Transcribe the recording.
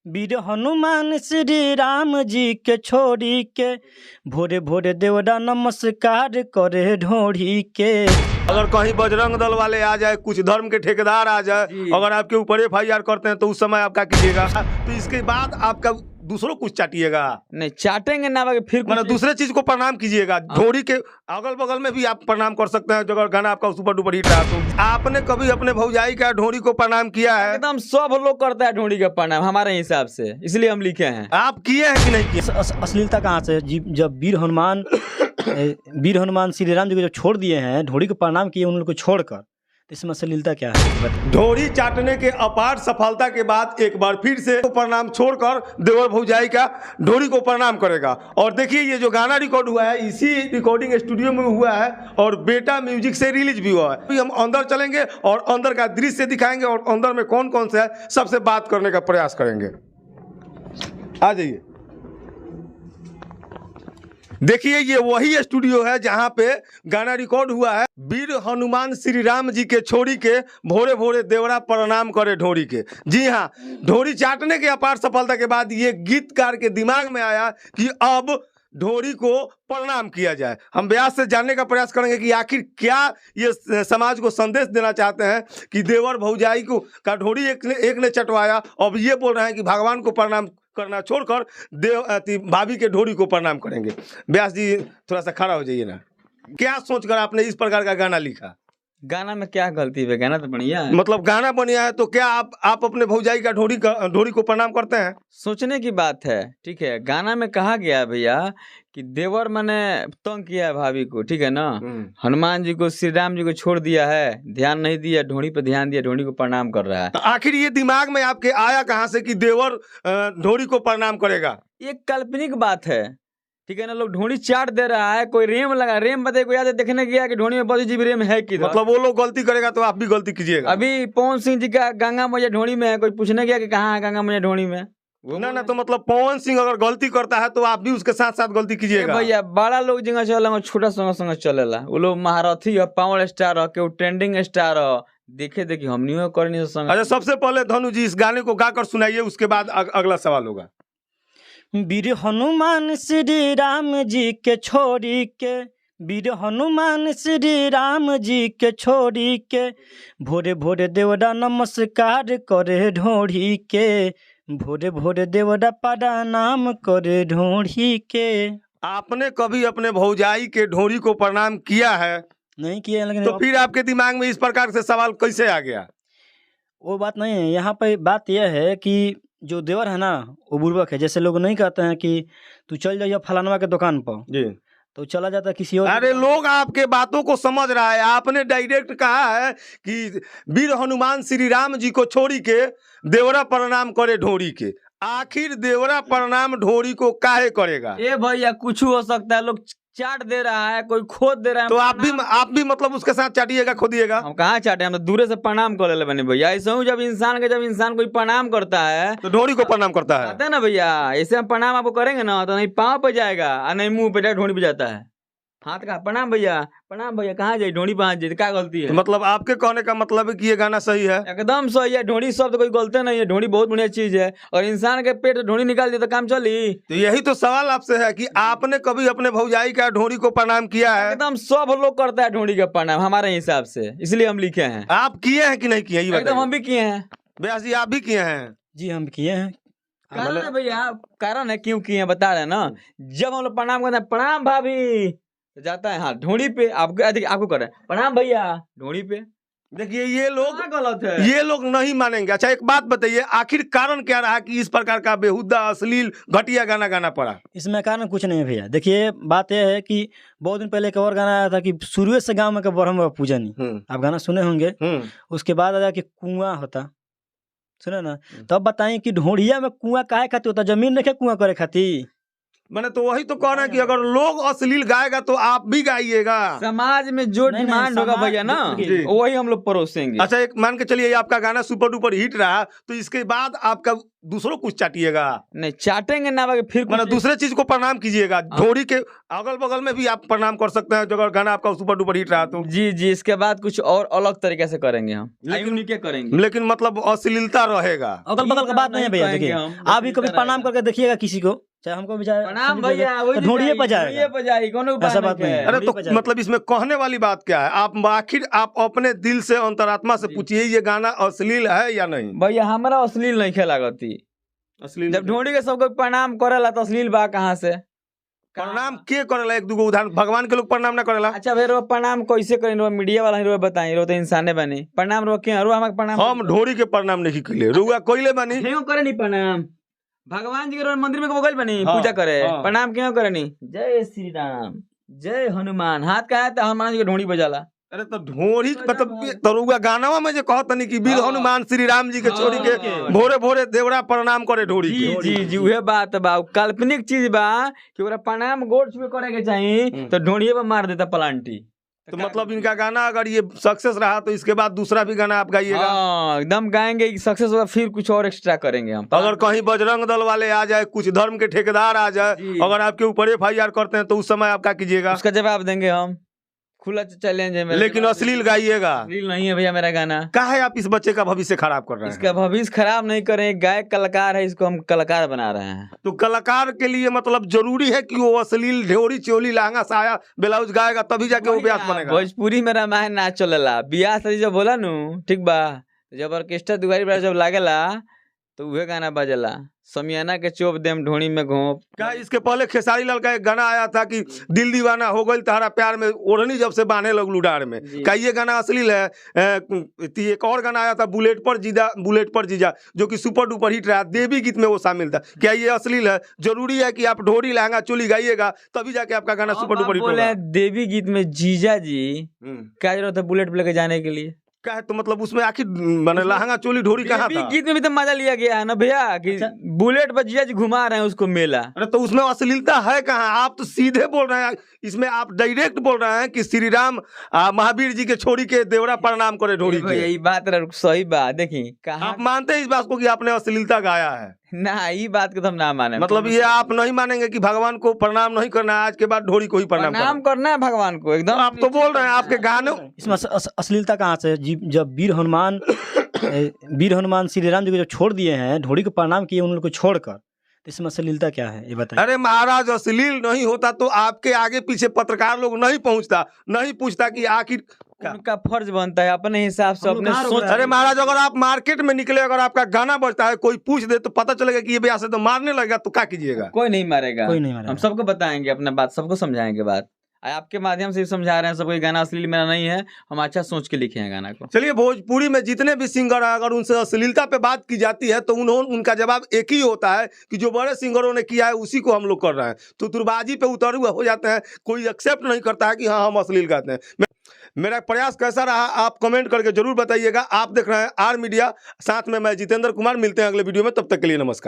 वीर हनुमान श्री राम जी के छोड़ी के भोरे भोरे देवरा नमस्कार करे ढोड़ी के। अगर कहीं बजरंग दल वाले आ जाए, कुछ धर्म के ठेकेदार आ जाए, अगर आपके ऊपर FIR करते हैं तो उस समय आप क्या कीजिएगा? तो इसके बाद आपका दूसरों कुछ चाटिएगा? नहीं चाटेंगे ना, फिर मतलब दूसरे चीज को प्रणाम कीजिएगा। ढोड़ी के अगल बगल में भी आप प्रणाम कर सकते हैं। अगर गाना आपका सुपर डुपर हिट है तो आपने कभी अपने भौजाई का ढोड़ी को प्रणाम किया है? एकदम सब लोग करता है ढोड़ी का प्रणाम हमारे हिसाब से, इसलिए हम लिखे हैं। आप किए हैं कि नहीं किए? अश्लीलता कहाँ से? जब वीर हनुमान श्री राम जी को जब छोड़ दिए हैं, ढोड़ी को प्रणाम किए उन लोग को छोड़कर, तो इसमें अश्लीलता क्या है? ढोड़ी चाटने के अपार सफलता के बाद एक बार फिर से प्रणाम छोड़कर देवर भौजाई का ढोड़ी को प्रणाम करेगा। और देखिए ये जो गाना रिकॉर्ड हुआ है इसी रिकॉर्डिंग स्टूडियो में हुआ है और बेटा म्यूजिक से रिलीज भी हुआ है। अभी हम अंदर चलेंगे और अंदर का दृश्य दिखाएंगे और अंदर में कौन कौन से है सबसे बात करने का प्रयास करेंगे। आ जाइए। देखिए ये वही स्टूडियो है जहां पे गाना रिकॉर्ड हुआ है। वीर हनुमान श्री राम जी के छोड़ी के भोरे भोरे देवरा प्रणाम करे ढोड़ी के। जी हाँ, ढोड़ी चाटने के अपार सफलता के बाद ये गीतकार के दिमाग में आया कि अब ढोड़ी को प्रणाम किया जाए। हम व्यास से जानने का प्रयास करेंगे कि आखिर क्या ये समाज को संदेश देना चाहते हैं कि देवर भौजाई को का ढोड़ी एक ने चटवाया, अब ये बोल रहे हैं कि भगवान को प्रणाम करना छोड़कर भाभी के ढोड़ी को प्रणाम करेंगे। व्यास जी थोड़ा सा खड़ा हो जाइए ना। क्या सोचकर आपने इस प्रकार का गाना लिखा? गाना में क्या गलती है? गाना तो बढ़िया है। मतलब गाना बढ़िया है तो क्या आप अपने भौजाई का ढोड़ी को प्रणाम करते हैं? सोचने की बात है। ठीक है, गाना में कहा गया है भैया कि देवर मैंने तंग किया है भाभी को, ठीक है ना। हनुमान जी को श्री राम जी को छोड़ दिया है, ध्यान नहीं दिया, ढोड़ी पे ध्यान दिया, ढोड़ी को प्रणाम कर रहा है। तो आखिर ये दिमाग में आपके आया कहाँ से कि देवर ढोड़ी को प्रणाम करेगा? ये काल्पनिक बात है, ठीक है ना। लोग ढोड़ी चाट दे रहा है, कोई रेम लगा, रेम बताइए कोई याद देखने गया कि ढोड़ी में 25 GB रेम है कि? मतलब वो लोग गलती करेगा तो आप भी गलती कीजिएगा। अभी पवन सिंह जी का गंगा मैया ढोड़ी में है, कोई पूछने गया कि कहाँ है गंगा मैया ढोड़ी में? ना तो मतलब पवन सिंह अगर गलती करता है तो आप भी उसके साथ साथ गलती कीजिएगा। भैया बड़ा लोग जगह चलेगा, छोटा संग चलेला। वो लोग महारथी है, पावर स्टार है, केहू ट्रेंडिंग स्टार है। देखिए हमनियो करनी संग। अच्छा, सबसे पहले धनु जी इस गाने को गाकर सुनाइए, उसके बाद अगला सवाल होगा। वीर हनुमान श्री राम जी के छोड़ी के, वीर हनुमान श्री राम जी के छोड़ी के भोरे भोरे देवरा नमस्कार करे ढोड़ी के, भोरे भोरे देवरा प्रणाम करे ढोड़ी के। आपने कभी अपने भौजाई के ढोड़ी को प्रणाम किया है? नहीं किया। लेकिन तो फिर आपके दिमाग में इस प्रकार से सवाल कैसे आ गया? वो बात नहीं है। यहाँ पे बात यह है कि जो देवर है ना वो बुर्बक है। जैसे लोग नहीं कहते हैं कि तू चल जाइए फलानवा के दुकान पर जी, तो चला जाता है किसी और। अरे लोग आपके बातों को समझ रहा है। आपने डायरेक्ट कहा है कि वीर हनुमान श्री राम जी को छोड़ी के देवरा प्रणाम करे ढोड़ी के। आखिर देवरा प्रणाम ढोड़ी को काहे करेगा? ए भैया कुछ हो सकता है, लोग चाट दे रहा है, कोई खोद दे रहा है, तो आप भी मतलब उसके साथ चाटिएगा, खोदिएगा? हम कहाँ चाटे, हम तो दूरे से प्रणाम कर ले बने भैया। ऐसे हूँ जब इंसान कोई प्रणाम करता है तो ढोड़ी को प्रणाम करता है ना भैया। ऐसे हम प्रणाम आपको करेंगे ना तो नहीं पाँव पे जाएगा और नहीं मुंह पे ढोड़ी पे जाता है। हाथ का प्रणाम भैया कहाँ जाए, ढोड़ी पे हाथ जाए, क्या गलती है? तो मतलब आपके कहने का मतलब है कि ये गाना सही है? एकदम सही है। ढोड़ी शब्द कोई गलती नहीं है, ढोड़ी बहुत बढ़िया चीज है। और इंसान के पेट ढोड़ी निकाल दिया तो काम चली। तो यही तो सवाल आपसे है कि आपने कभी अपने भौजाई का ढोड़ी को प्रणाम किया है? एकदम सब लोग करता है ढोड़ी का प्रणाम हमारे हिसाब से, इसलिए हम लिखे हैं। आप किए हैं कि नहीं किए? एकदम हम भी किए हैं। व्यास जी आप भी किए हैं? जी हम किए हैं। कारण है भैया, कारण है क्यों किए बता रहे हैं ना। जब हम लोग प्रणाम करते हैं, प्रणाम भाभी, तो जाता है हाँ ढोड़ी पे, आपको कर रहे हैं प्रणाम भैया ढोड़ी पे। देखिए ये लोग गलत है, ये लोग नहीं मानेंगे। अच्छा एक बात बताइए, आखिर कारण क्या रहा कि इस प्रकार का बेहुदा अश्लील घटिया गाना गाना पड़ा? इसमें कारण कुछ नहीं है भैया। देखिए बात यह है कि बहुत दिन पहले एक और गाना आया था कि शुरू से गाँव में का ब्रह्म पूजन, आप गाना सुने होंगे। उसके बाद आया कि कुआं होता, सुने ना। तब बताइए कि ढोड़िया में कुआं काहे खातिर होता? जमीन नहीं कुआं करे खातिर? मैंने तो वही तो कह रहे हैं कि अगर लोग अश्लील गाएगा तो आप भी गाइएगा। समाज में जो नहीं, डिमांड होगा समाज- भैया ना जी। वही हम लोग परोसेंगे। अच्छा, एक मान के चलिए आपका गाना सुपर डुपर हिट रहा तो इसके बाद आपका दूसरों कुछ चाटिएगा, नहीं चाटेंगे ना बाकी फिर मतलब कुछ दूसरे चीज को प्रणाम कीजिएगा। ढोरी के अगल बगल में भी आप प्रणाम कर सकते हैं अगर गाना आपका सुपर डुपर हिट रहा तो। जी जी इसके बाद कुछ और अलग तरीके से करेंगे हम, लेकिन- क्या करेंगे। लेकिन मतलब अश्लीलता रहेगा। अगल बगल का बात नहीं है भैया। कहेंगे देखिए हम, आप भी कभी बस प्रणाम इतना करके देखिएगा किसी को, चाहे हमको भी चाहे प्रणाम सभी को भैया दे, वही तो ढूंढिए पर जाएगा। पर जाएगी कोनो ऐसा बात नहीं है। अरे तो ढोरी पे जाएगा। मतलब इसमें कहने वाली बात क्या है? आप आखिर आप अपने दिल से अंतरात्मा से जी। पूछिए ये गाना अश्लील है या नहीं। भैया हमारा अश्लील नहीं खेलागती। अश्लील जब ढोंडी के सबको प्रणाम करेला तो अश्लील बा कहाँ से? प्रणाम के करेला? एक दूगो उदाहरण, भगवान के लोग प्रणाम ना करेला। अच्छा फिर वो प्रणाम कैसे करें? रो मीडिया वाला रो बताई, रो तो इंसाने बने प्रणाम रो क्यों रो हमारे प्रणाम हम ढोरी के प्रणाम नहीं किले, रुआ कोइले बानी। क्यों करे नहीं प्रणाम? भगवान जी के मंदिर में गइल बनी हाँ, पूजा करे, हाँ। प्रणाम क्यों करे नहीं? जय श्री राम, जय हनुमान, हाथ का है तो हनुमान जी के ढोंडी बजाला। अरे तो ढोरी मतलब तो रुआ गानावा में जो कहत नहीं कि वीर हाँ। हनुमान श्री राम जी के छोड़ी के हाँ। भोरे भोरे देवरा प्रणाम करे ढोरी जी के। जी जी उहे बात बा, उ काल्पनिक चीज बा कि ओकरा प्रणाम गोड़ छुए करे के चाहिए तो ढोंडिए पे मार देता पलांटी। तो मतलब इनका गाना अगर ये सक्सेस रहा तो इसके बाद दूसरा भी गाना आप गाइएगा। हाँ एकदम गाएंगे, सक्सेस होगा फिर कुछ और एक्स्ट्रा करेंगे हम। अगर कहीं बजरंग दल वाले आ जाए, कुछ धर्म के ठेकेदार आ जाए, जी। अगर आपके ऊपर FIR करते हैं तो उस समय आप क्या कीजिएगा? उसका जवाब देंगे हम, खुला चैलेंज है मेरा। लेकिन अश्लील गाइएगा। अश्लील नहीं है भैया मेरा गाना। काहे आप इस बच्चे का भविष्य खराब कर रहे इसका हैं? भविष्य खराब नहीं करें, गायक कलाकार है, इसको हम कलाकार बना रहे हैं। तो कलाकार के लिए मतलब जरूरी है कि वो अश्लील ढोरी चोली लहंगा साया ब्लाउज गाएगा तभी जाके वो व्यास बनेगा। भोजपुरी में रामायण ना चलेला, बियाह शादी जब बोला नु ठीक बा, जब ऑर्केस्ट्रा दुआरी पर जब लागेला तो उहे गाना बजेला, समियाना के चोप देम ढोणी में घोंप। क्या इसके पहले खेसारी लाल का एक गाना आया था कि दिल दीवाना हो गई तारा प्यार में, ओढ़नी जब से बांधे लगलू डार में, जी। क्या ये गाना अश्लील है? एक और गाना आया था बुलेट पर जीजा जो कि सुपर डुपर हिट रहा, देवी गीत में वो शामिल था। क्या ये अश्लील है? जरूरी है कि आप ढोरी लहंगा चोली गाइएगा तभी जाके आपका गाना सुपर अब आप डुपर हिट बोले होगा। देवी गीत में जीजा जी क्या जरूरत है बुलेट पे लेके जाने के लिए? क्या है तो मतलब उसमें आखिर मैंने लहंगा चोली ढोरी कहाँ देवी था? गीत में भी तो मजा लिया गया है ना भैया कि अच्छा। बुलेट पर जीजा जी घुमा रहे हैं उसको मेला। अरे तो उसमें अश्लीलता है कहाँ? आप तो सीधे बोल रहे हैं, इसमें आप डायरेक्ट बोल रहे हैं कि श्री राम महावीर जी के छोड़ी के देवरा प्रणाम करे ढोरी भैया के। ये बात सही बात देखी कहा आप मानते हैं इस बात को कि आपने अश्लीलता गाया है? ना, ये बात को तो हम ना माने। मतलब ये आप नहीं मानेंगे कि भगवान को प्रणाम नहीं करना है, आज के बाद ढोरी को ही प्रणाम प्रणाम करना? करना है भगवान को एकदम। आप तो बोल रहे हैं आपके गाने इसमें अश्लीलता कहाँ से? जब वीर हनुमान श्री राम जी को जो छोड़ दिए हैं, ढोरी को प्रणाम किए उन लोग को छोड़कर, तो इसमें अश्लीलता क्या है ये बताइए। अरे महाराज अश्लील नहीं होता तो आपके आगे पीछे पत्रकार लोग नहीं पूछता कि आखिर क्या? उनका फर्ज बनता है अपने हिसाब से हम लोग अपने कहाँ रोक सोच। रहे हैं? अरे महाराज अगर आप मार्केट में निकले, अगर आपका गाना बजता है, कोई पूछ दे तो पता चलेगा कि ये भैया से तो मारने लगेगा, तो क्या कीजिएगा? कोई नहीं मारेगा, कोई नहीं मारेगा। हम सबको बताएंगे अपना बात, सबको समझाएंगे बात। आपके माध्यम से समझा रहे हैं सबको, ये गाना अश्लील मेरा नहीं है, हम अच्छा सोच के लिखे हैं गाना को। चलिए, भोजपुरी में जितने भी सिंगर हैं अगर उनसे अश्लीलता पे बात की जाती है तो उनका जवाब एक ही होता है कि जो बड़े सिंगरों ने किया है उसी को हम लोग कर रहे हैं। तो तुरबाजी पे उतरे हुए हो जाते हैं, कोई एक्सेप्ट नहीं करता है कि हाँ हम अश्लील गाते हैं। मेरा प्रयास कैसा रहा आप कमेंट करके जरूर बताइएगा। आप देख रहे हैं आर मीडिया, साथ में मैं जितेंद्र कुमार। मिलते हैं अगले वीडियो में, तब तक के लिए नमस्कार।